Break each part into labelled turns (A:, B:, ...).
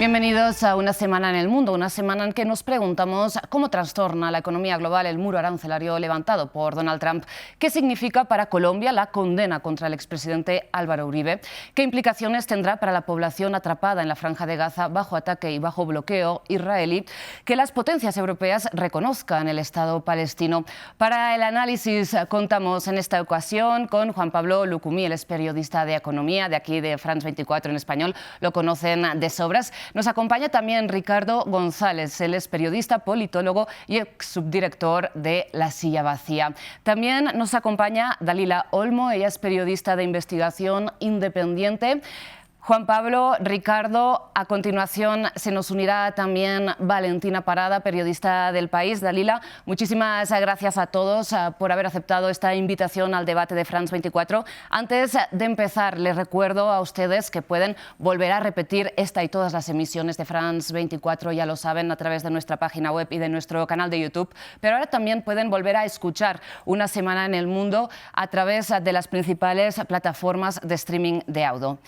A: Bienvenidos a Una Semana en el Mundo, una semana en que nos preguntamos cómo trastorna la economía global el muro arancelario levantado por Donald Trump, qué significa para Colombia la condena contra el expresidente Álvaro Uribe, qué implicaciones tendrá para la población atrapada en la Franja de Gaza bajo ataque y bajo bloqueo israelí, que las potencias europeas reconozcan el Estado palestino. Para el análisis contamos en esta ocasión con Juan Pablo Lucumí, él es periodista de economía de aquí de France 24 en español, lo conocen de sobras. Nos acompaña también Ricardo González, él es periodista, politólogo y ex subdirector de La Silla Vacía. También nos acompaña Dalila Olmo, ella es periodista de investigación independiente. Juan Pablo, Ricardo, a continuación se nos unirá también Valentina Parada, periodista del País. Dalila, muchísimas gracias a todos por haber aceptado esta invitación al debate de France 24. Antes de empezar, les recuerdo a ustedes que pueden volver a repetir esta y todas las emisiones de France 24, ya lo saben, a través de nuestra página web y de nuestro canal de YouTube, pero ahora también pueden volver a escuchar Una Semana en el Mundo a través de las principales plataformas de streaming de audio.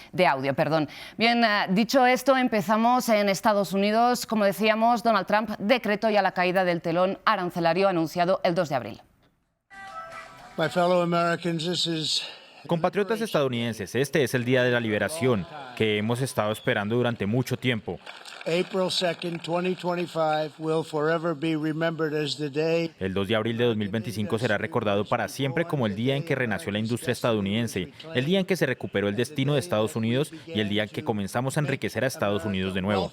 A: Bien, dicho esto, empezamos en Estados Unidos. Como decíamos, Donald Trump decretó ya la caída del telón arancelario anunciado el 2 de abril.
B: Compatriotas estadounidenses, este es el día de la liberación que hemos estado esperando durante mucho tiempo.
C: April 2nd, 2025 will forever be remembered as the day.
B: El 2 de abril de 2025 será recordado para siempre como el día en que renació la industria estadounidense, el día en que se recuperó el destino de Estados Unidos y el día en que comenzamos a enriquecer a Estados Unidos de nuevo.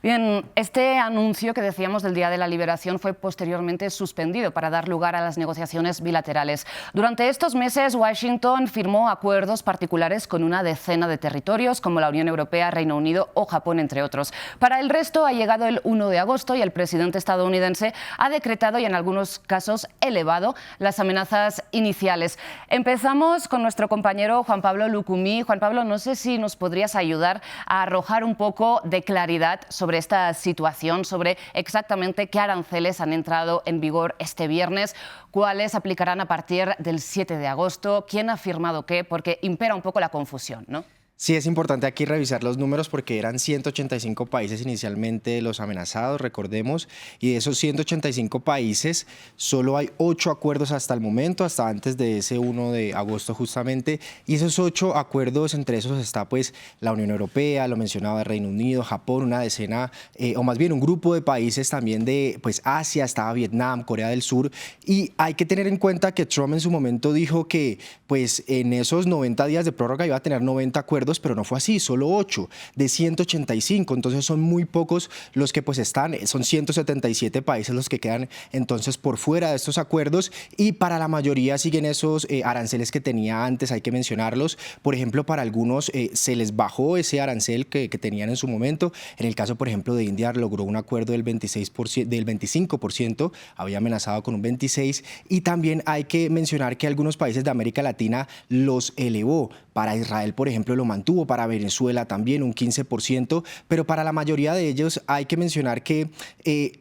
A: Bien, este anuncio que decíamos del Día de la Liberación fue posteriormente suspendido para dar lugar a las negociaciones bilaterales. Durante estos meses, Washington firmó acuerdos particulares con una decena de territorios, como la Unión Europea, Reino Unido o Japón, entre otros. Para el resto ha llegado el 1 de agosto y el presidente estadounidense ha decretado y en algunos casos elevado las amenazas iniciales. Empezamos con nuestro compañero Juan Pablo Lucumí. Juan Pablo, no sé si nos podrías ayudar a arrojar un poco de claridad sobre esta situación, sobre exactamente qué aranceles han entrado en vigor este viernes, cuáles aplicarán a partir del 7 de agosto, quién ha firmado qué, porque impera un poco la confusión, ¿no?
D: Sí, es importante aquí revisar los números porque eran 185 países inicialmente los amenazados, recordemos, y de esos 185 países solo hay 8 acuerdos hasta el momento, hasta antes de ese 1 de agosto justamente, y esos 8 acuerdos, entre esos está pues la Unión Europea, lo mencionaba el Reino Unido, Japón, una decena, o más bien un grupo de países también de pues Asia, estaba Vietnam, Corea del Sur, y hay que tener en cuenta que Trump en su momento dijo que pues en esos 90 días de prórroga iba a tener 90 acuerdos, pero no fue así, solo 8 de 185, entonces son muy pocos los que pues están, son 177 países los que quedan entonces por fuera de estos acuerdos y para la mayoría siguen esos aranceles que tenía antes, hay que mencionarlos, por ejemplo para algunos se les bajó ese arancel que tenían en su momento, en el caso por ejemplo de India logró un acuerdo del 25%, había amenazado con un 26% y también hay que mencionar que algunos países de América Latina los elevó, para Israel por ejemplo lo mantuvo, para Venezuela también un 15%, pero para la mayoría de ellos hay que mencionar que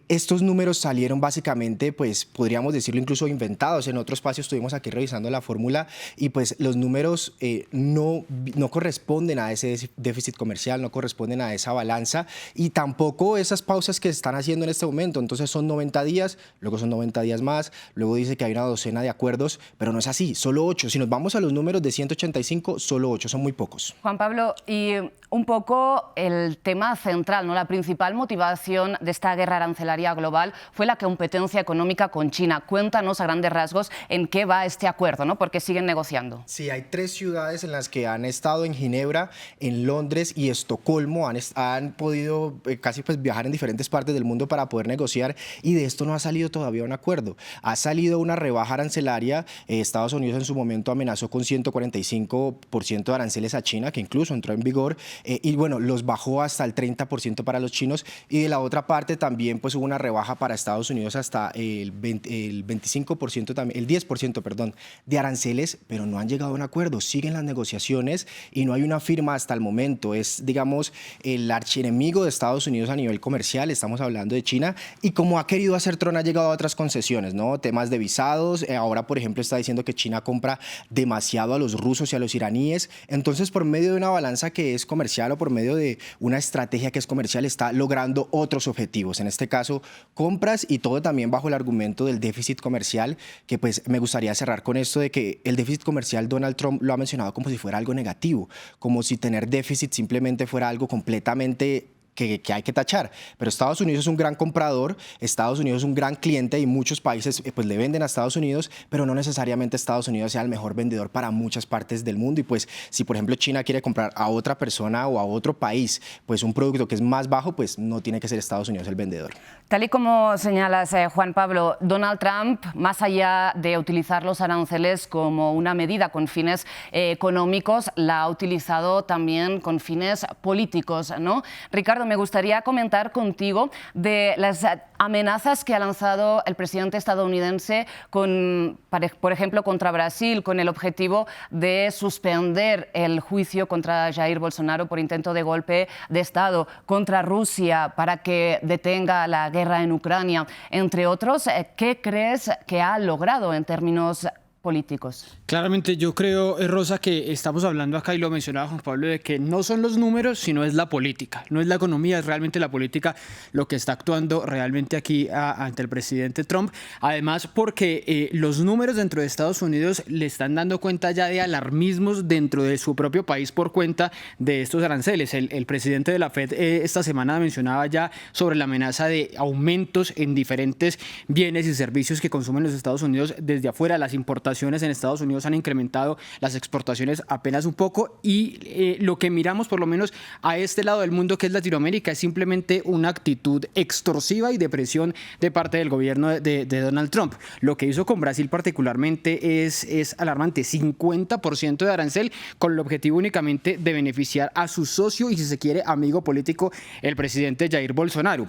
D: estos números salieron básicamente, pues podríamos decirlo incluso inventados. En otro espacio estuvimos aquí revisando la fórmula y pues los números no corresponden a ese déficit comercial, no corresponden a esa balanza y tampoco esas pausas que se están haciendo en este momento. Entonces son 90 días, luego son 90 días más, luego dice que hay una docena de acuerdos, pero no es así, solo 8. Si nos vamos a los números de 185, solo 8, son muy pocos.
A: Juan Pablo, y un poco el tema central, ¿no? La principal motivación de esta guerra arancelaria global fue la competencia económica con China. Cuéntanos a grandes rasgos en qué va este acuerdo, ¿no? Porque siguen negociando.
D: Sí, hay 3 ciudades en las que han estado, en Ginebra, en Londres y Estocolmo, han podido casi pues viajar en diferentes partes del mundo para poder negociar y de esto no ha salido todavía un acuerdo. Ha salido una rebaja arancelaria, Estados Unidos en su momento amenazó con 145% de aranceles a China, que incluso entró en vigor, y bueno, los bajó hasta el 30% para los chinos y de la otra parte también pues hubo una rebaja para Estados Unidos hasta el 25%, también, el 10%, perdón, de aranceles, pero no han llegado a un acuerdo, siguen las negociaciones y no hay una firma hasta el momento. Es, digamos, el archienemigo de Estados Unidos a nivel comercial, estamos hablando de China, y como ha querido hacer Trump ha llegado a otras concesiones, ¿no? Temas de visados, ahora por ejemplo está diciendo que China compra demasiado a los rusos y a los iraníes, entonces por medio medio de una balanza que es comercial o por medio de una estrategia que es comercial está logrando otros objetivos, en este caso compras, y todo también bajo el argumento del déficit comercial, que pues me gustaría cerrar con esto de que el déficit comercial Donald Trump lo ha mencionado como si fuera algo negativo, como si tener déficit simplemente fuera algo completamente que hay que tachar, pero Estados Unidos es un gran comprador, Estados Unidos es un gran cliente y muchos países pues le venden a Estados Unidos, pero no necesariamente Estados Unidos sea el mejor vendedor para muchas partes del mundo, y pues si por ejemplo China quiere comprar a otra persona o a otro país pues un producto que es más bajo, pues no tiene que ser Estados Unidos el vendedor.
A: Tal y como señalas, Juan Pablo, Donald Trump, más allá de utilizar los aranceles como una medida con fines económicos, la ha utilizado también con fines políticos, ¿no? Ricardo, me gustaría comentar contigo de las amenazas que ha lanzado el presidente estadounidense, por ejemplo, contra Brasil, con el objetivo de suspender el juicio contra Jair Bolsonaro por intento de golpe de Estado, contra Rusia para que detenga la guerra en Ucrania, entre otros. ¿Qué crees que ha logrado en términos políticos?
E: Claramente yo creo, Rosa, que estamos hablando acá, y lo mencionaba Juan Pablo, de que no son los números, sino es la política, no es la economía, es realmente la política lo que está actuando realmente aquí ante el presidente Trump. Además, porque los números dentro de Estados Unidos le están dando cuenta ya de alarmismos dentro de su propio país por cuenta de estos aranceles. El presidente de la Fed esta semana mencionaba ya sobre la amenaza de aumentos en diferentes bienes y servicios que consumen los Estados Unidos desde afuera. Las importaciones en Estados Unidos han incrementado, las exportaciones apenas un poco, y lo que miramos por lo menos a este lado del mundo, que es Latinoamérica, es simplemente una actitud extorsiva y de presión de parte del gobierno de Donald Trump. Lo que hizo con Brasil particularmente es alarmante: 50% de arancel con el objetivo únicamente de beneficiar a su socio y, si se quiere, amigo político, el presidente Jair Bolsonaro.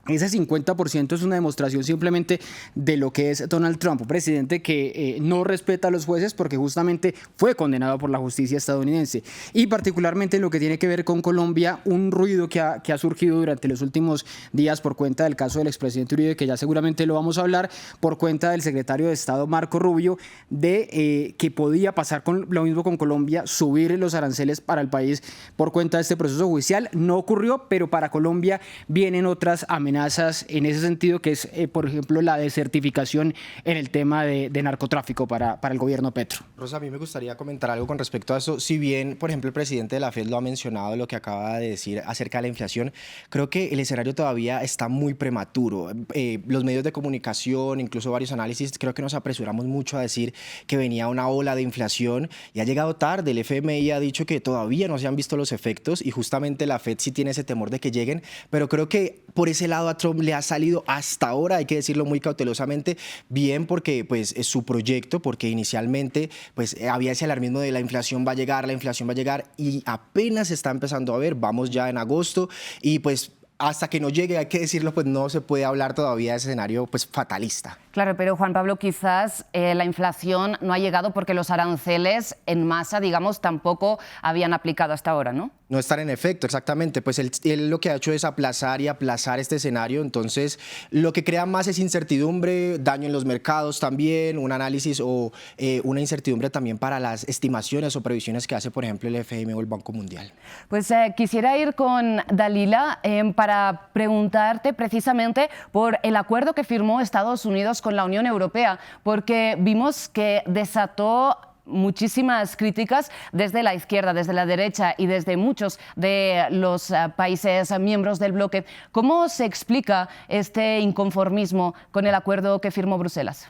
E: Ese 50% es una demostración simplemente de lo que es Donald Trump, un presidente que no respeta a los jueces porque justamente fue condenado por la justicia estadounidense. Y particularmente en lo que tiene que ver con Colombia, un ruido que ha surgido durante los últimos días por cuenta del caso del expresidente Uribe, que ya seguramente lo vamos a hablar, por cuenta del secretario de Estado Marco Rubio, de que podía pasar con lo mismo con Colombia, subir los aranceles para el país por cuenta de este proceso judicial. No ocurrió, pero para Colombia vienen otras amenazas en ese sentido, que es, por ejemplo, la desertificación en el tema de narcotráfico para el gobierno Petro.
D: Rosa, a mí me gustaría comentar algo con respecto a eso. Si bien, por ejemplo, el presidente de la Fed lo ha mencionado, lo que acaba de decir acerca de la inflación, creo que el escenario todavía está muy prematuro. Los medios de comunicación, incluso varios análisis, creo que nos apresuramos mucho a decir que venía una ola de inflación y ha llegado tarde. El FMI ha dicho que todavía no se han visto los efectos, y justamente la Fed sí tiene ese temor de que lleguen, pero creo que por ese lado a Trump le ha salido hasta ahora, hay que decirlo muy cautelosamente, bien, porque pues es su proyecto, porque inicialmente pues había ese alarmismo de la inflación va a llegar, y apenas se está empezando a ver, vamos ya en agosto, y pues hasta que no llegue, hay que decirlo, pues no se puede hablar todavía de ese escenario pues fatalista.
A: Claro, pero Juan Pablo, quizás la inflación no ha llegado porque los aranceles en masa, digamos, tampoco habían aplicado hasta ahora, ¿no?
D: No estar en efecto, exactamente. Pues él lo que ha hecho es aplazar y aplazar este escenario. Entonces, lo que crea más es incertidumbre, daño en los mercados también, un análisis o una incertidumbre también para las estimaciones o previsiones que hace, por ejemplo, el FMI o el Banco Mundial.
A: Pues quisiera ir con Dalila para preguntarte precisamente por el acuerdo que firmó Estados Unidos con la Unión Europea, porque vimos que desató muchísimas críticas desde la izquierda, desde la derecha y desde muchos de los países miembros del bloque. ¿Cómo se explica este inconformismo con el acuerdo que firmó Bruselas?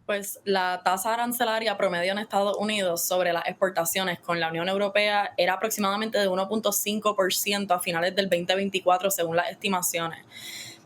F: Pues la tasa arancelaria promedio en Estados Unidos sobre las exportaciones con la Unión Europea era aproximadamente de 1.5% a finales del 2024, según las estimaciones.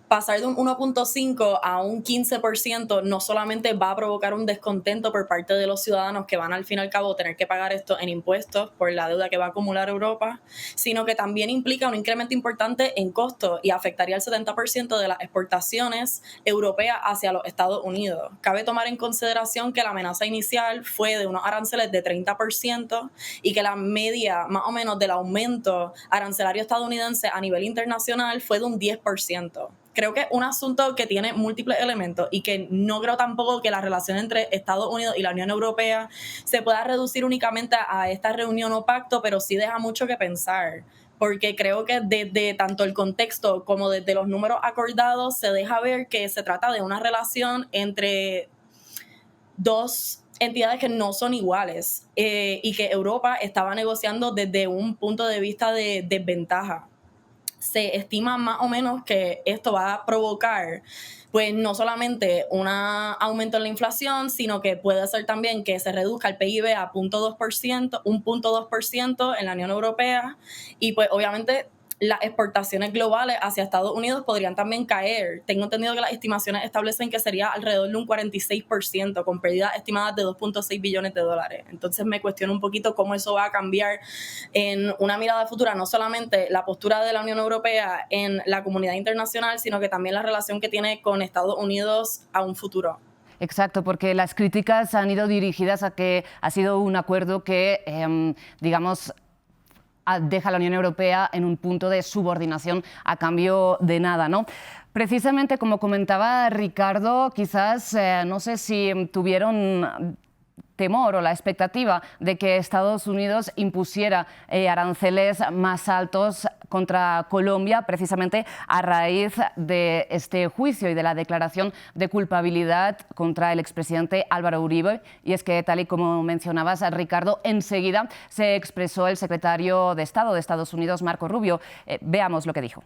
F: Pasar de un 1.5 a un 15% no solamente va a provocar un descontento por parte de los ciudadanos que van al fin y al cabo tener que pagar esto en impuestos por la deuda que va a acumular Europa, sino que también implica un incremento importante en costos y afectaría al 70% de las exportaciones europeas hacia los Estados Unidos. Cabe tomar en consideración que la amenaza inicial fue de unos aranceles de 30% y que la media más o menos del aumento arancelario estadounidense a nivel internacional fue de un 10%. creo que es un asunto que tiene múltiples elementos y que no creo tampoco que la relación entre Estados Unidos y la Unión Europea se pueda reducir únicamente a esta reunión o pacto, pero sí deja mucho que pensar. Porque creo que desde tanto el contexto como desde los números acordados se deja ver que se trata de una relación entre dos entidades que no son iguales y que Europa estaba negociando desde un punto de vista de desventaja. Se estima más o menos que esto va a provocar pues no solamente un aumento en la inflación, sino que puede ser también que se reduzca el PIB a 0.2%, un 0.2% en la Unión Europea, y pues obviamente las exportaciones globales hacia Estados Unidos podrían también caer. Tengo entendido que las estimaciones establecen que sería alrededor de un 46%, con pérdidas estimadas de 2.6 billones de dólares. Entonces me cuestiono un poquito cómo eso va a cambiar en una mirada futura, no solamente la postura de la Unión Europea en la comunidad internacional, sino que también la relación que tiene con Estados Unidos a un futuro.
A: Exacto, porque las críticas han ido dirigidas a que ha sido un acuerdo que, digamos, deja a la Unión Europea en un punto de subordinación a cambio de nada, ¿no? Precisamente como comentaba Ricardo, quizás no sé si tuvieron temor o la expectativa de que Estados Unidos impusiera aranceles más altos contra Colombia, precisamente a raíz de este juicio y de la declaración de culpabilidad contra el expresidente Álvaro Uribe. Y es que, tal y como mencionabas, Ricardo, enseguida se expresó el secretario de Estado de Estados Unidos, Marco Rubio. Veamos lo que dijo.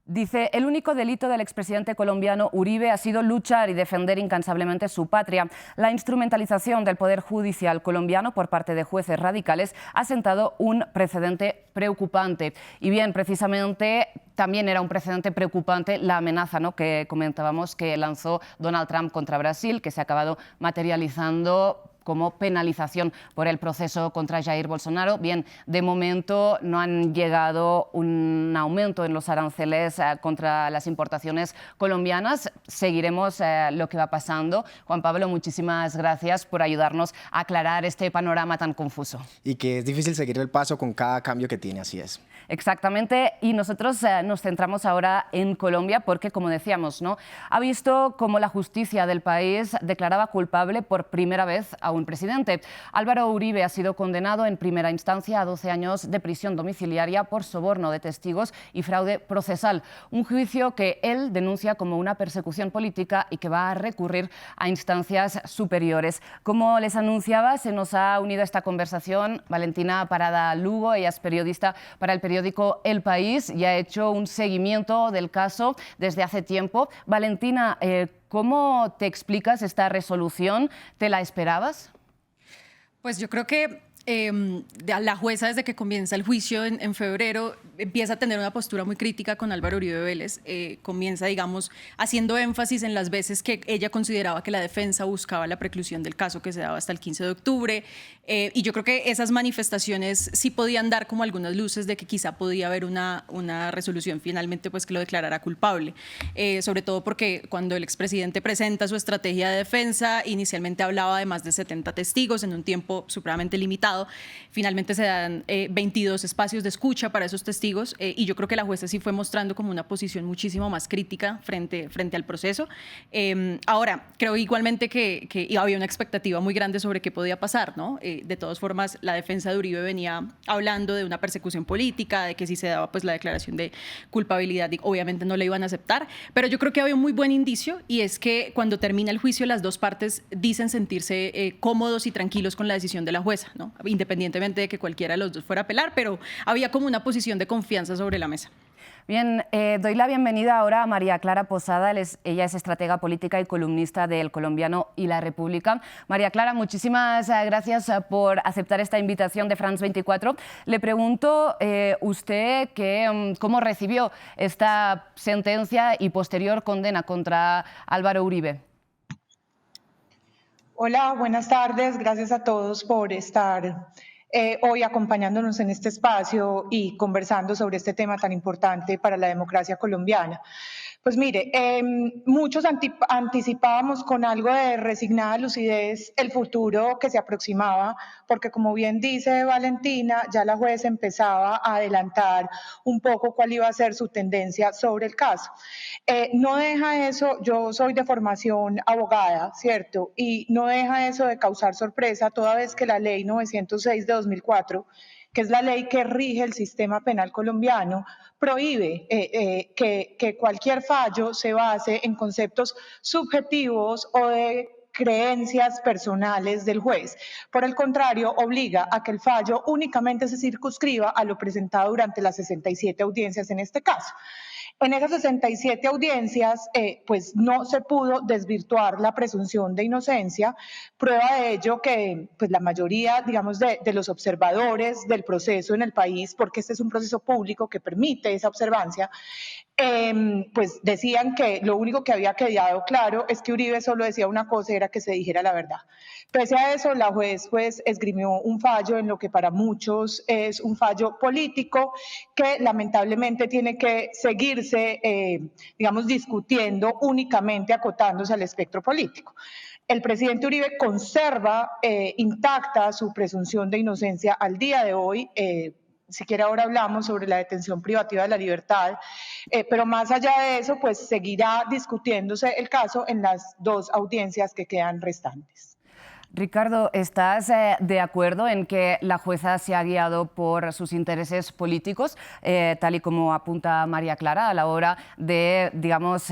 A: Dice, el único delito del expresidente colombiano Uribe ha sido luchar y defender incansablemente su patria. La instrumentalización del Poder Judicial colombiano por parte de jueces radicales ha sentado un precedente preocupante. Y bien, precisamente también era un precedente preocupante la amenaza, ¿no?, que comentábamos que lanzó Donald Trump contra Brasil, que se ha acabado materializando como penalización por el proceso contra Jair Bolsonaro. Bien, de momento no han llegado un aumento en los aranceles contra las importaciones colombianas. Seguiremos lo que va pasando. Juan Pablo, muchísimas gracias por ayudarnos a aclarar este panorama tan confuso.
D: Y que es difícil seguir el paso con cada cambio que tiene, así es.
A: Exactamente, y nosotros nos centramos ahora en Colombia porque, como decíamos, ¿no?, ha visto cómo la justicia del país declaraba culpable por primera vez a un presidente. Álvaro Uribe ha sido condenado en primera instancia a 12 años de prisión domiciliaria por soborno de testigos y fraude procesal, un juicio que él denuncia como una persecución política y que va a recurrir a instancias superiores. Como les anunciaba, se nos ha unido a esta conversación Valentina Parada Lugo. Ella es periodista para el periódico El País y ha hecho un seguimiento del caso desde hace tiempo. Valentina, ¿cómo te explicas esta resolución? ¿Te la esperabas?
G: Pues yo creo que la jueza, desde que comienza el juicio en febrero, empieza a tener una postura muy crítica con Álvaro Uribe Vélez. Comienza, digamos, haciendo énfasis en las veces que ella consideraba que la defensa buscaba la preclusión del caso que se daba hasta el 15 de octubre. Y yo creo que esas manifestaciones sí podían dar como algunas luces de que quizá podía haber una resolución finalmente pues que lo declarara culpable. Sobre todo porque cuando el expresidente presenta su estrategia de defensa, inicialmente hablaba de más de 70 testigos en un tiempo supremamente limitado. Finalmente se dan 22 espacios de escucha para esos testigos y yo creo que la jueza sí fue mostrando como una posición muchísimo más crítica frente al proceso. Ahora, creo igualmente que había una expectativa muy grande sobre qué podía pasar, ¿no? De todas formas, la defensa de Uribe venía hablando de una persecución política, de que si se daba pues la declaración de culpabilidad, obviamente no la iban a aceptar, pero yo creo que había un muy buen indicio y es que cuando termina el juicio las dos partes dicen sentirse cómodos y tranquilos con la decisión de la jueza, ¿no?, independientemente de que cualquiera de los dos fuera a apelar, pero había como una posición de confianza sobre la mesa.
A: Bien, doy la bienvenida ahora a María Clara Posada. Ella es estratega política y columnista de El Colombiano y La República. María Clara, muchísimas gracias por aceptar esta invitación de France 24. Le pregunto, usted cómo recibió esta sentencia y posterior condena contra Álvaro Uribe.
H: Hola, buenas tardes. Gracias a todos por estar hoy acompañándonos en este espacio y conversando sobre este tema tan importante para la democracia colombiana. Pues mire, muchos anticipábamos con algo de resignada lucidez el futuro que se aproximaba, porque como bien dice Valentina, ya la juez empezaba a adelantar un poco cuál iba a ser su tendencia sobre el caso. No deja eso, yo soy de formación abogada, ¿cierto? Y no deja eso de causar sorpresa toda vez que la ley 906 de 2004, que es la ley que rige el sistema penal colombiano, prohíbe que cualquier fallo se base en conceptos subjetivos o de creencias personales del juez. Por el contrario, obliga a que el fallo únicamente se circunscriba a lo presentado durante las 67 audiencias en este caso. En esas 67 audiencias, pues no se pudo desvirtuar la presunción de inocencia. Prueba de ello que pues, la mayoría, digamos, de los observadores del proceso en el país, porque este es un proceso público que permite esa observancia, pues decían que lo único que había quedado claro es que Uribe solo decía una cosa, era que se dijera la verdad. Pese a eso, la juez pues esgrimió un fallo en lo que para muchos es un fallo político que lamentablemente tiene que seguirse, digamos, discutiendo únicamente acotándose al espectro político. El presidente Uribe conserva intacta su presunción de inocencia al día de hoy. Si quiere ahora hablamos sobre la detención privativa de la libertad, pero más allá de eso, pues seguirá discutiéndose el caso en las 2 audiencias que quedan restantes.
A: Ricardo, ¿estás de acuerdo en que la jueza se ha guiado por sus intereses políticos, tal y como apunta María Clara, a la hora de, digamos,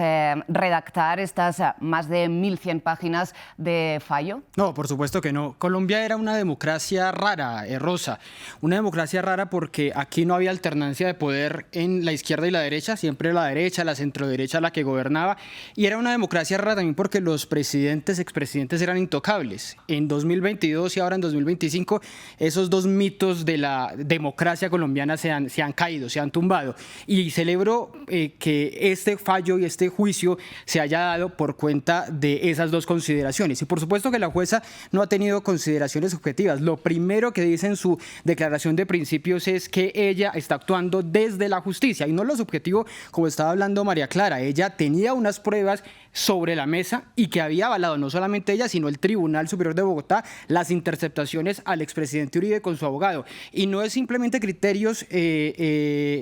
A: redactar estas más de 1.100 páginas de fallo?
E: No, por supuesto que no. Colombia era una democracia rara, Rosa. Una democracia rara porque aquí no había alternancia de poder en la izquierda y la derecha, siempre la derecha, la centroderecha la que gobernaba. Y era una democracia rara también porque los presidentes, expresidentes eran intocables. En 2022 y ahora en 2025, esos 2 mitos de la democracia colombiana se han caído, se han tumbado. Y celebro que este fallo y este juicio se haya dado por cuenta de esas 2 consideraciones. Y por supuesto que la jueza no ha tenido consideraciones objetivas. Lo primero que dice en su declaración de principios es que ella está actuando desde la justicia y no lo subjetivo, como estaba hablando María Clara. Ella tenía unas pruebas sobre la mesa y que había avalado no solamente ella, sino el Tribunal Superior de Bogotá, las interceptaciones al expresidente Uribe con su abogado. Y no es simplemente criterios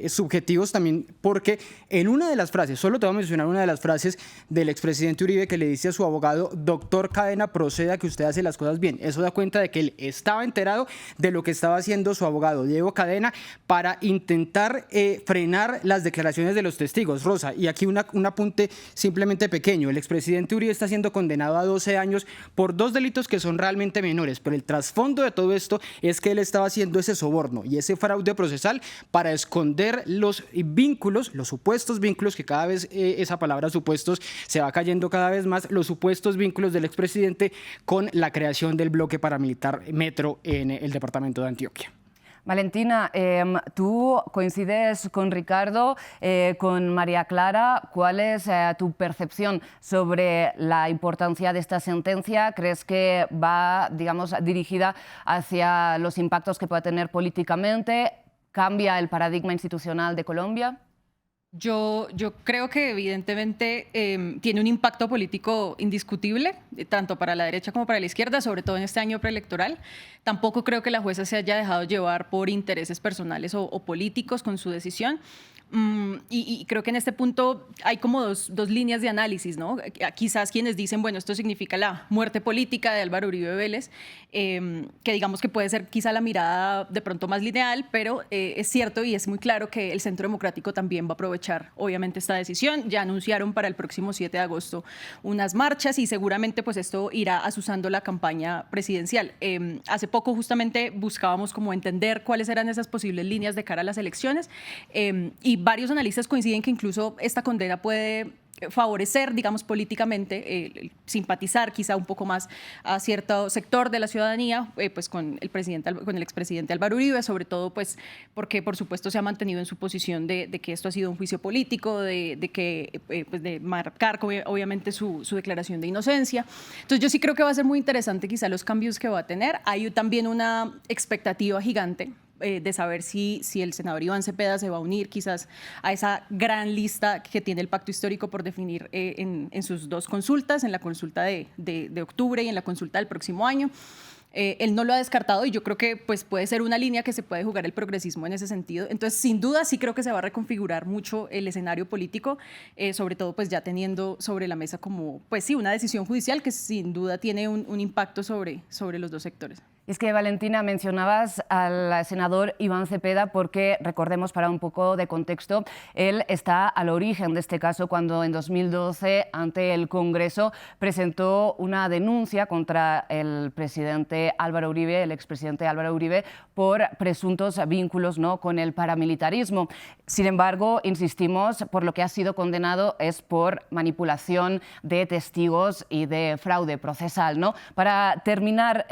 E: subjetivos también, porque en una de las frases, solo te voy a mencionar una de las frases del expresidente Uribe que le dice a su abogado: doctor Cadena, proceda que usted hace las cosas bien. Eso da cuenta de que él estaba enterado de lo que estaba haciendo su abogado, Diego Cadena, para intentar frenar las declaraciones de los testigos. Rosa, y aquí un apunte simplemente pequeño. El expresidente Uribe está siendo condenado a 12 años por 2 delitos que son realmente menores, pero el trasfondo de todo esto es que él estaba haciendo ese soborno y ese fraude procesal para esconder los vínculos, los supuestos vínculos, que cada vez esa palabra supuestos se va cayendo cada vez más, los supuestos vínculos del expresidente con la creación del bloque paramilitar Metro en el departamento de Antioquia.
A: Valentina, tú coincides con Ricardo, con María Clara. ¿Cuál es tu percepción sobre la importancia de esta sentencia? ¿Crees que va, digamos, dirigida hacia los impactos que pueda tener políticamente? ¿Cambia el paradigma institucional de Colombia?
G: Yo creo que evidentemente tiene un impacto político indiscutible, tanto para la derecha como para la izquierda, sobre todo en este año preelectoral. Tampoco creo que la jueza se haya dejado llevar por intereses personales o políticos con su decisión. Y creo que en este punto hay como dos líneas de análisis, ¿no? Quizás quienes dicen, bueno, esto significa la muerte política de Álvaro Uribe Vélez, que digamos que puede ser quizá la mirada de pronto más lineal, pero es cierto y es muy claro que el Centro Democrático también va a aprovechar, obviamente, esta decisión. Ya anunciaron para el próximo 7 de agosto unas marchas y seguramente pues esto irá azuzando la campaña presidencial. Hace poco justamente buscábamos como entender cuáles eran esas posibles líneas de cara a las elecciones y varios analistas coinciden que incluso esta condena puede favorecer, digamos, políticamente, simpatizar quizá un poco más a cierto sector de la ciudadanía, pues con el expresidente Álvaro Uribe, sobre todo pues porque por supuesto se ha mantenido en su posición de que esto ha sido un juicio político, de marcar obviamente su declaración de inocencia. Entonces yo sí creo que va a ser muy interesante quizá los cambios que va a tener. Hay también una expectativa gigante de saber si el senador Iván Cepeda se va a unir quizás a esa gran lista que tiene el Pacto Histórico por definir en sus dos consultas, en la consulta de octubre y en la consulta del próximo año. Él no lo ha descartado y yo creo que pues, puede ser una línea que se puede jugar el progresismo en ese sentido. Entonces, sin duda, sí creo que se va a reconfigurar mucho el escenario político, sobre todo pues ya teniendo sobre la mesa como, pues sí, una decisión judicial que sin duda tiene un impacto sobre los dos sectores.
A: Es que, Valentina, mencionabas al senador Iván Cepeda porque, recordemos para un poco de contexto, él está al origen de este caso cuando en 2012 ante el Congreso presentó una denuncia contra el presidente Álvaro Uribe, el expresidente Álvaro Uribe, por presuntos vínculos, ¿no?, con el paramilitarismo. Sin embargo, insistimos, por lo que ha sido condenado es por manipulación de testigos y de fraude procesal, ¿no? Para terminar,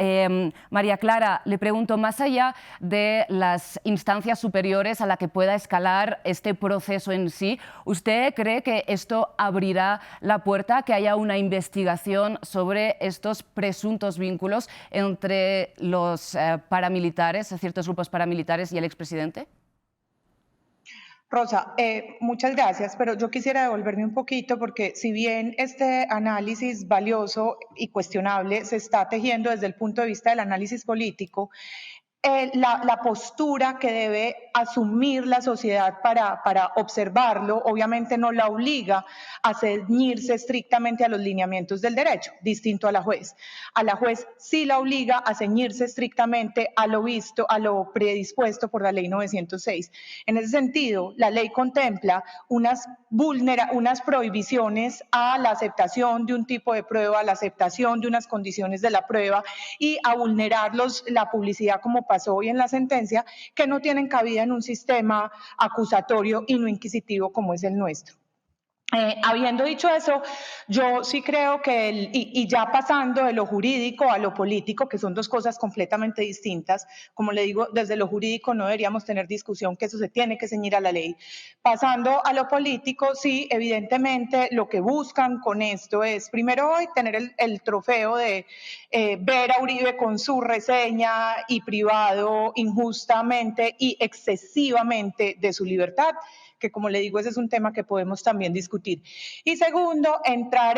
A: María Clara, le pregunto, más allá de las instancias superiores a la que pueda escalar este proceso en sí, ¿usted cree que esto abrirá la puerta a que haya una investigación sobre estos presuntos vínculos entre los paramilitares, ciertos grupos paramilitares y el expresidente?
H: Rosa, muchas gracias, pero yo quisiera devolverme un poquito porque si bien este análisis valioso y cuestionable se está tejiendo desde el punto de vista del análisis político, la postura que debe asumir la sociedad para observarlo, obviamente no la obliga a ceñirse estrictamente a los lineamientos del derecho, distinto a la juez. A la juez sí la obliga a ceñirse estrictamente a lo visto, a lo predispuesto por la ley 906. En ese sentido, la ley contempla unas prohibiciones a la aceptación de un tipo de prueba, a la aceptación de unas condiciones de la prueba y a vulnerar la publicidad como pasó hoy en la sentencia, que no tienen cabida en un sistema acusatorio y no inquisitivo como es el nuestro. Habiendo dicho eso, yo sí creo que, y ya pasando de lo jurídico a lo político, que son dos cosas completamente distintas, como le digo, desde lo jurídico no deberíamos tener discusión, que eso se tiene que ceñir a la ley. Pasando a lo político, sí, evidentemente lo que buscan con esto es, primero hoy, tener el trofeo de ver a Uribe con su reseña y privado injustamente y excesivamente de su libertad, que como le digo, ese es un tema que podemos también discutir. Y segundo, entrar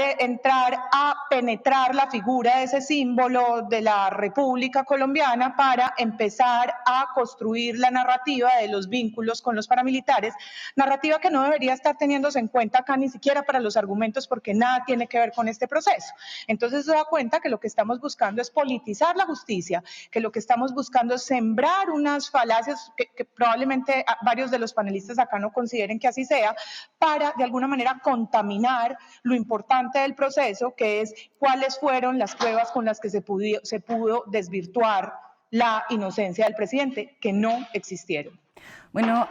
H: a penetrar la figura de ese símbolo de la República Colombiana para empezar a construir la narrativa de los vínculos con los paramilitares, narrativa que no debería estar teniéndose en cuenta acá ni siquiera para los argumentos porque nada tiene que ver con este proceso. Entonces se da cuenta que lo que estamos buscando es politizar la justicia, que lo que estamos buscando es sembrar unas falacias que probablemente varios de los panelistas acá no consideren que así sea, para de alguna manera contaminar lo importante del proceso, que es cuáles fueron las pruebas con las que se pudo desvirtuar la inocencia del presidente, que no existieron.
A: Bueno,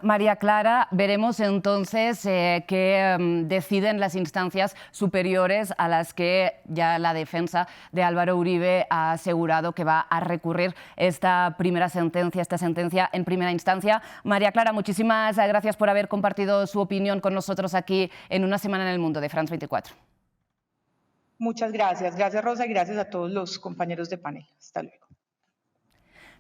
A: María Clara, veremos entonces qué deciden las instancias superiores a las que ya la defensa de Álvaro Uribe ha asegurado que va a recurrir esta sentencia en primera instancia. María Clara, muchísimas gracias por haber compartido su opinión con nosotros aquí en Una Semana en el Mundo de France 24.
H: Muchas gracias. Gracias, Rosa, y gracias a todos los compañeros de panel. Hasta luego.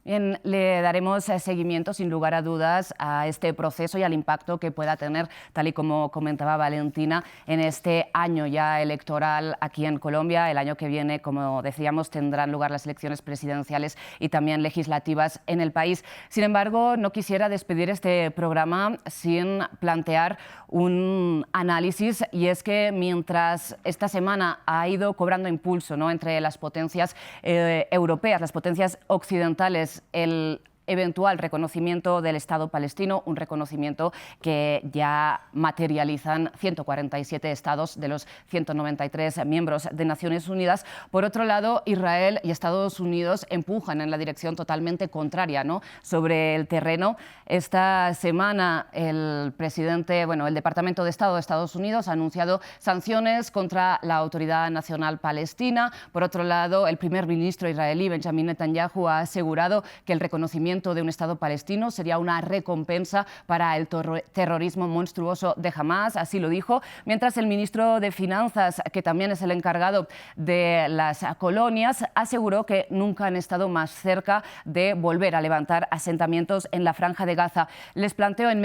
A: Bien, le daremos seguimiento, sin lugar a dudas, a este proceso y al impacto que pueda tener, tal y como comentaba Valentina, en este año ya electoral aquí en Colombia. El año que viene, como decíamos, tendrán lugar las elecciones presidenciales y también legislativas en el país. Sin embargo, no quisiera despedir este programa sin plantear un análisis, y es que mientras esta semana ha ido cobrando impulso, ¿no?, entre las potencias europeas, las potencias occidentales, el eventual reconocimiento del Estado palestino, un reconocimiento que ya materializan 147 estados de los 193 miembros de Naciones Unidas. Por otro lado, Israel y Estados Unidos empujan en la dirección totalmente contraria, ¿no?, sobre el terreno. Esta semana el Departamento de Estado de Estados Unidos ha anunciado sanciones contra la Autoridad Nacional Palestina. Por otro lado, el primer ministro israelí, Benjamin Netanyahu, ha asegurado que el reconocimiento de un Estado palestino sería una recompensa para el terrorismo monstruoso de Hamás, así lo dijo, mientras el ministro de Finanzas, que también es el encargado de las colonias, aseguró que nunca han estado más cerca de volver a levantar asentamientos en la Franja de Gaza. Les planteo en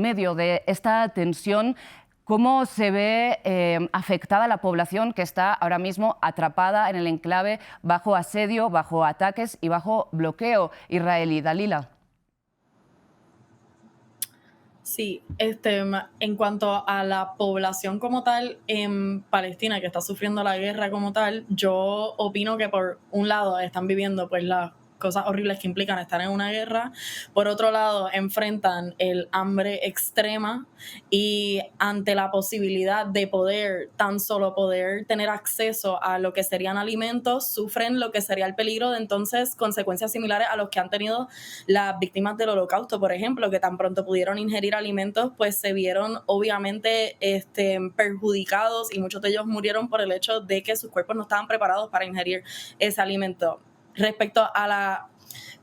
A: medio de esta tensión cómo se ve afectada la población que está ahora mismo atrapada en el enclave bajo asedio, bajo ataques y bajo bloqueo israelí. Dalila.
F: Sí, en cuanto a la población como tal en Palestina, que está sufriendo la guerra como tal, yo opino que por un lado están viviendo pues las cosas horribles que implican estar en una guerra, por otro lado enfrentan el hambre extrema y ante la posibilidad de tan solo poder tener acceso a lo que serían alimentos, sufren lo que sería el peligro de entonces consecuencias similares a los que han tenido las víctimas del Holocausto, por ejemplo, que tan pronto pudieron ingerir alimentos, pues se vieron obviamente perjudicados y muchos de ellos murieron por el hecho de que sus cuerpos no estaban preparados para ingerir ese alimento. Respecto a la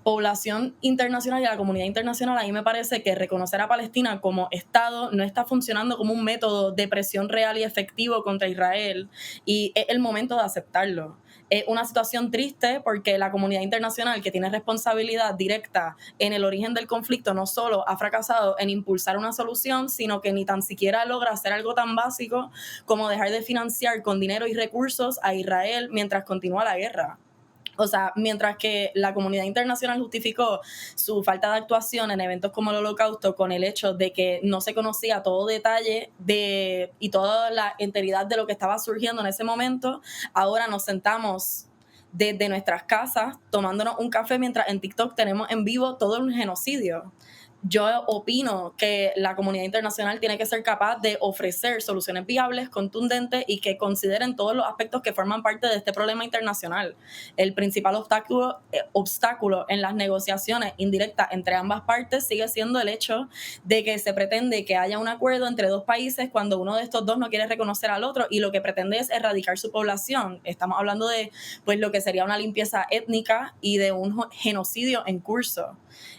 F: población internacional y a la comunidad internacional, a mí me parece que reconocer a Palestina como Estado no está funcionando como un método de presión real y efectivo contra Israel, y es el momento de aceptarlo. Es una situación triste porque la comunidad internacional, que tiene responsabilidad directa en el origen del conflicto, no solo ha fracasado en impulsar una solución, sino que ni tan siquiera logra hacer algo tan básico como dejar de financiar con dinero y recursos a Israel mientras continúa la guerra. O sea, mientras que la comunidad internacional justificó su falta de actuación en eventos como el Holocausto con el hecho de que no se conocía todo detalle y toda la enteridad de lo que estaba surgiendo en ese momento, ahora nos sentamos desde nuestras casas tomándonos un café mientras en TikTok tenemos en vivo todo un genocidio. Yo opino que la comunidad internacional tiene que ser capaz de ofrecer soluciones viables, contundentes y que consideren todos los aspectos que forman parte de este problema internacional. El principal obstáculo en las negociaciones indirectas entre ambas partes sigue siendo el hecho de que se pretende que haya un acuerdo entre dos países cuando uno de estos dos no quiere reconocer al otro y lo que pretende es erradicar su población. Estamos hablando de pues, lo que sería una limpieza étnica y de un genocidio en curso.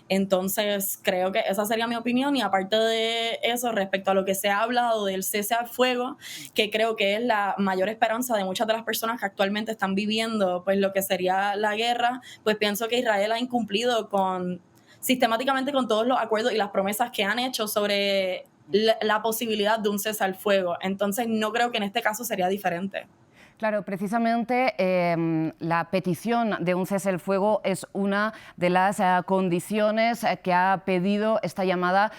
F: Entonces, creo que esa sería mi opinión, y aparte de eso, respecto a lo que se ha hablado del cese al fuego, que creo que es la mayor esperanza de muchas de las personas que actualmente están viviendo pues lo que sería la guerra, pues pienso que Israel ha incumplido sistemáticamente con todos los acuerdos y las promesas que han hecho sobre la posibilidad de un cese al fuego. Entonces, no creo que en este caso sería diferente.
A: Claro, precisamente la petición de un cese el fuego es una de las condiciones que ha pedido esta llamada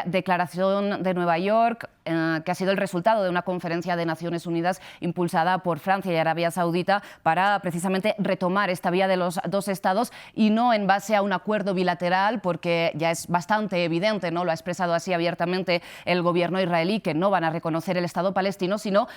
A: Declaración de Nueva York, que ha sido el resultado de una conferencia de Naciones Unidas impulsada por Francia y Arabia Saudita para precisamente retomar esta vía de los dos estados y no en base a un acuerdo bilateral, porque ya es bastante evidente, ¿no?, lo ha expresado así abiertamente el gobierno israelí, que no van a reconocer el Estado palestino, sino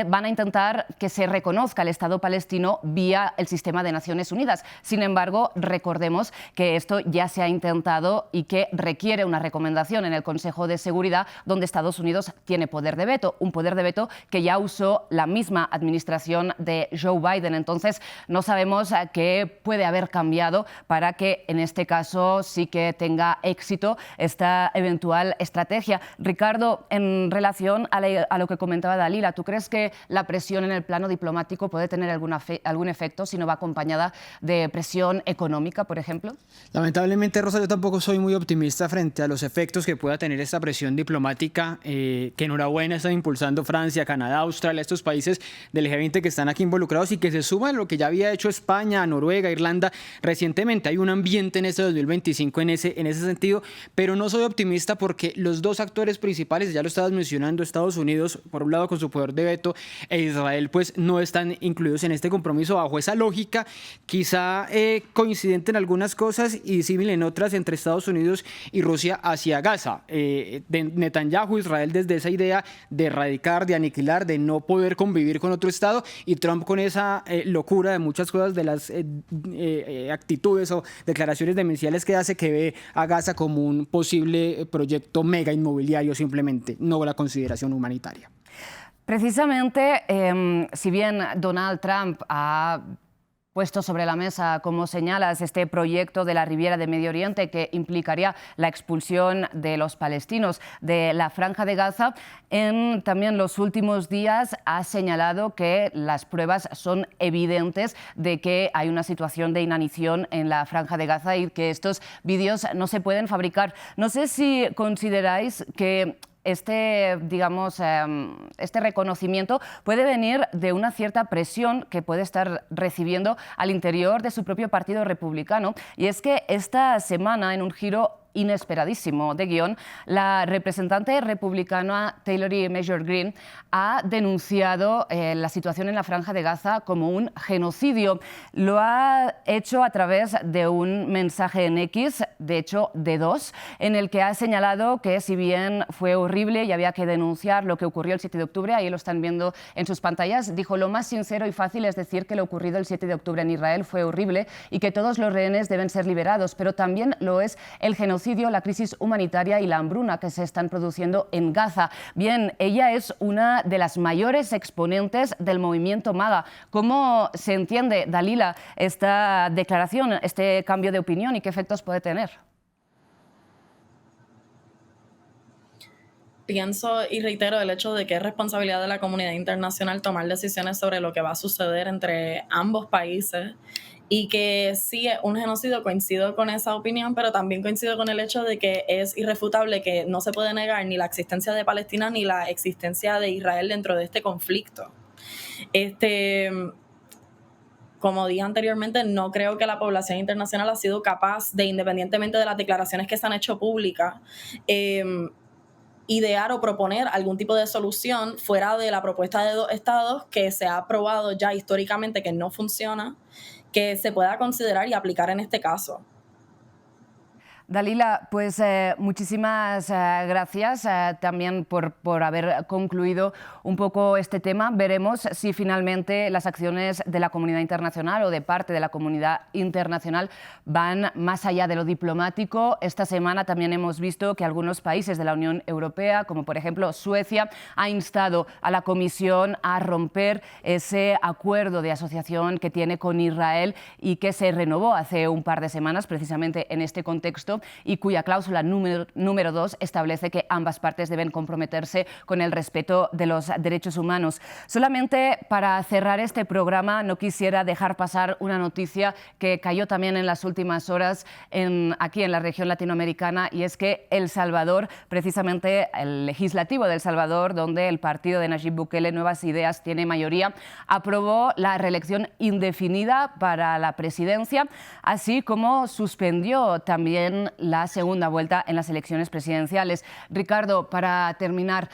A: van a intentar que se reconozca el Estado palestino vía el sistema de Naciones Unidas. Sin embargo, recordemos que esto ya se ha intentado y que requiere una recomendación en el Consejo de Seguridad, donde Estados Unidos tiene poder de veto, un poder de veto que ya usó la misma administración de Joe Biden. Entonces, no sabemos qué puede haber cambiado para que en este caso sí que tenga éxito esta eventual estrategia. Ricardo, en relación a lo que comentaba Dalila, ¿tú crees que la presión en el plano diplomático puede tener algún efecto si no va acompañada de presión económica, por ejemplo?
E: Lamentablemente, Rosa, yo tampoco soy muy optimista frente a los efectos que pueda tener esta presión diplomática, que enhorabuena están impulsando Francia, Canadá, Australia, estos países del G20 que están aquí involucrados y que se suman a lo que ya había hecho España, Noruega, Irlanda recientemente. Hay un ambiente en este 2025 en ese sentido, pero no soy optimista porque los dos actores principales, ya lo estabas mencionando, Estados Unidos, por un lado con su poder de veto e Israel pues no están incluidos en este compromiso. Bajo esa lógica, quizá coincidente en algunas cosas y similar en otras entre Estados Unidos y Rusia hacia Gaza. Netanyahu, Israel desde esa idea de erradicar, de aniquilar, de no poder convivir con otro Estado, y Trump con esa locura de muchas cosas, de las actitudes o declaraciones demenciales que hace, que ve a Gaza como un posible proyecto mega inmobiliario simplemente, no la consideración humanitaria.
A: Precisamente, si bien Donald Trump ha puesto sobre la mesa, como señalas, este proyecto de la Riviera de Medio Oriente que implicaría la expulsión de los palestinos de la Franja de Gaza, en también los últimos días ha señalado que las pruebas son evidentes de que hay una situación de inanición en la Franja de Gaza y que estos vídeos no se pueden fabricar. No sé si consideráis que digamos, este reconocimiento puede venir de una cierta presión que puede estar recibiendo al interior de su propio partido republicano. Y es que esta semana, en un giro inesperadísimo de guión, la representante republicana Taylor Major Greene ha denunciado la situación en la Franja de Gaza como un genocidio. Lo ha hecho a través de un mensaje en X, de hecho de dos, en el que ha señalado que si bien fue horrible y había que denunciar lo que ocurrió el 7 de octubre, ahí lo están viendo en sus pantallas, dijo: lo más sincero y fácil es decir que lo ocurrido el 7 de octubre en Israel fue horrible y que todos los rehenes deben ser liberados, pero también lo es el genocidio, la crisis humanitaria y la hambruna que se están produciendo en Gaza. Bien, ella es una de las mayores exponentes del movimiento MAGA. ¿Cómo se entiende, Dalila, esta declaración, este cambio de opinión y qué efectos puede tener?
F: Pienso y reitero el hecho de que es responsabilidad de la comunidad internacional tomar decisiones sobre lo que va a suceder entre ambos países, y que sí es un genocidio, coincido con esa opinión, pero también coincido con el hecho de que es irrefutable, que no se puede negar ni la existencia de Palestina ni la existencia de Israel dentro de este conflicto. Como dije anteriormente, no creo que la población internacional ha sido capaz de, independientemente de las declaraciones que se han hecho públicas, idear o proponer algún tipo de solución fuera de la propuesta de dos estados que se ha probado ya históricamente que no funciona, que se pueda considerar y aplicar en este caso.
A: Dalila, pues muchísimas gracias también por haber concluido un poco este tema. Veremos si finalmente las acciones de la comunidad internacional o de parte de la comunidad internacional van más allá de lo diplomático. Esta semana también hemos visto que algunos países de la Unión Europea, como por ejemplo Suecia, ha instado a la Comisión a romper ese acuerdo de asociación que tiene con Israel y que se renovó hace un par de semanas precisamente en este contexto, y cuya cláusula número 2 establece que ambas partes deben comprometerse con el respeto de los derechos humanos. Solamente para cerrar este programa no quisiera dejar pasar una noticia que cayó también en las últimas horas aquí en la región latinoamericana, y es que El Salvador, precisamente el legislativo de El Salvador, donde el partido de Nayib Bukele, Nuevas Ideas, tiene mayoría, aprobó la reelección indefinida para la presidencia, así como suspendió también la segunda vuelta en las elecciones presidenciales. Ricardo, para terminar,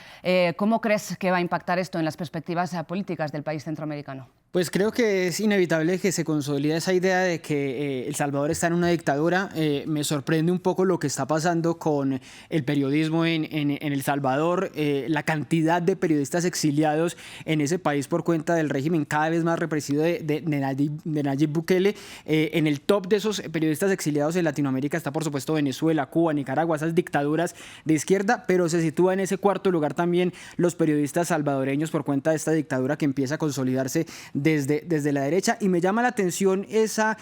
A: ¿cómo crees que va a impactar esto en las perspectivas políticas del país centroamericano?
E: Pues creo que es inevitable que se consolide esa idea de que El Salvador está en una dictadura. Me sorprende un poco lo que está pasando con el periodismo en El Salvador, la cantidad de periodistas exiliados en ese país por cuenta del régimen cada vez más represivo de Nayib Bukele. En el top de esos periodistas exiliados en Latinoamérica está por supuesto Venezuela, Cuba, Nicaragua, esas dictaduras de izquierda, pero se sitúa en ese cuarto lugar también los periodistas salvadoreños por cuenta de esta dictadura que empieza a consolidarse desde la derecha, y me llama la atención esa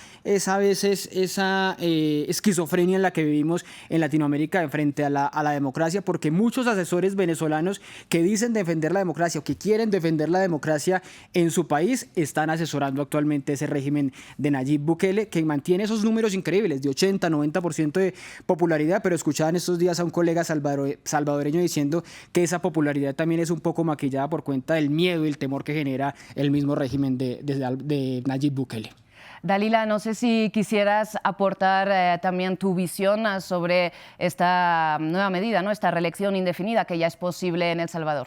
E: esquizofrenia en la que vivimos en Latinoamérica frente a la democracia, porque muchos asesores venezolanos que dicen defender la democracia o que quieren defender la democracia en su país están asesorando actualmente ese régimen de Nayib Bukele, que mantiene esos números increíbles de 80-90% de popularidad, pero escuchaban estos días a un colega salvadoreño diciendo que esa popularidad también es un poco maquillada por cuenta del miedo y el temor que genera el mismo régimen de Nayib Bukele.
A: Dalila, no sé si quisieras aportar también tu visión sobre esta nueva medida, ¿no? Esta reelección indefinida que ya es posible en El Salvador.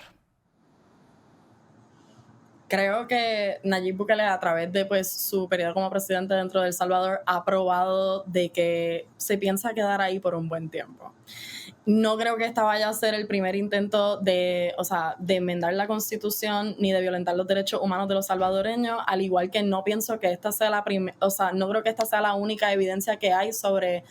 F: Creo que Nayib Bukele, a través de pues, su periodo como presidente dentro de El Salvador, ha probado de que se piensa quedar ahí por un buen tiempo. No creo que esta vaya a ser el primer intento de enmendar la Constitución ni de violentar los derechos humanos de los salvadoreños, al igual que no pienso que esta sea no creo que esta sea la única evidencia que hay sobre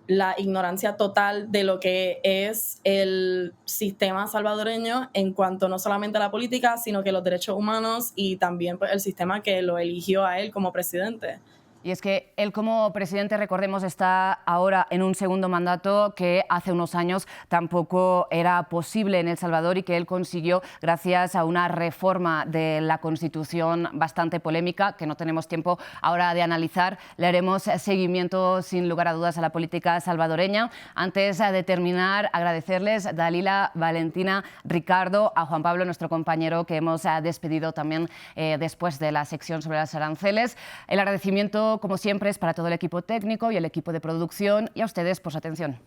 F: la ignorancia total de lo que es el sistema salvadoreño en cuanto no solamente a la política, sino que los derechos humanos y también pues, el sistema que lo eligió a él como presidente.
A: Y es que él como presidente, recordemos, está ahora en un segundo mandato que hace unos años tampoco era posible en El Salvador y que él consiguió gracias a una reforma de la Constitución bastante polémica, que no tenemos tiempo ahora de analizar. Le haremos seguimiento, sin lugar a dudas, a la política salvadoreña. Antes de terminar, agradecerles, Dalila, Valentina, Ricardo, a Juan Pablo, nuestro compañero que hemos despedido también después de la sección sobre las aranceles. El agradecimiento, como siempre, es para todo el equipo técnico y el equipo de producción y a ustedes por su atención.